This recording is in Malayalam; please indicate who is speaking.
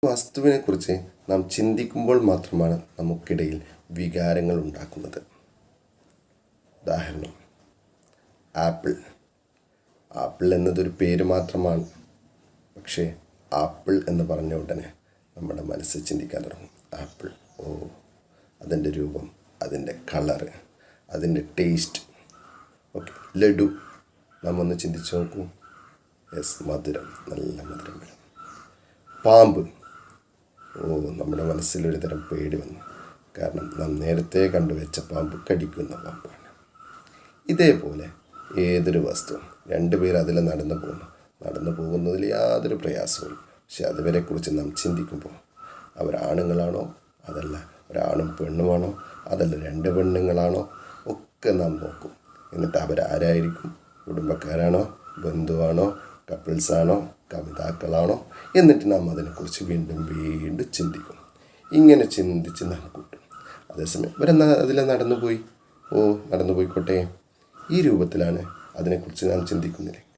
Speaker 1: വസ്തുവിനെക്കുറിച്ച് നാം ചിന്തിക്കുമ്പോൾ മാത്രമാണ് നമുക്കിടയിൽ വികാരങ്ങൾ ഉണ്ടാക്കുന്നത്. ഉദാഹരണം, ആപ്പിൾ. ആപ്പിൾ എന്നതൊരു പേര് മാത്രമാണ്. പക്ഷേ ആപ്പിൾ എന്ന് പറഞ്ഞ ഉടനെ നമ്മുടെ മനസ്സ് ചിന്തിക്കാൻ തുടങ്ങും. ആപ്പിൾ, അതിൻ്റെ രൂപം, അതിൻ്റെ കളറ്, അതിൻ്റെ ടേസ്റ്റ്. ഓക്കെ, ലഡു നാം ഒന്ന് ചിന്തിച്ച് നോക്കൂ. മധുരം, നല്ല മധുരം വരും. പാമ്പ്, നമ്മുടെ മനസ്സിലൊരു തരം പേടി വന്നു. കാരണം നാം നേരത്തെ കണ്ടുവച്ച പാമ്പ് കടിക്കുന്ന പാമ്പാണ്. ഇതേപോലെ ഏതൊരു വസ്തുവും രണ്ടുപേർ അതിൽ നടന്നു പോകുന്നതിൽ യാതൊരു പ്രയാസവും. പക്ഷെ അതുവരെക്കുറിച്ച് നാം ചിന്തിക്കുമ്പോൾ അവരാണുങ്ങളാണോ, അതല്ല ഒരാണും പെണ്ണുമാണോ, അതല്ല രണ്ട് പെണ്ണുങ്ങളാണോ ഒക്കെ നാം നോക്കും. എന്നിട്ട് അവരാരായിരിക്കും, കുടുംബക്കാരാണോ, ബന്ധുവാണോ, കപ്പിൾസാണോ, കമിതാക്കളാണോ, എന്നിട്ട് നാം അതിനെക്കുറിച്ച് വീണ്ടും വീണ്ടും ചിന്തിക്കും. ഇങ്ങനെ ചിന്തിച്ച് നാം കൂട്ടും. അതേസമയം അതിൽ നടന്നുപോയിക്കോട്ടെ, ഈ രൂപത്തിലാണ് അതിനെക്കുറിച്ച് നാം ചിന്തിക്കുന്നില്ലേ.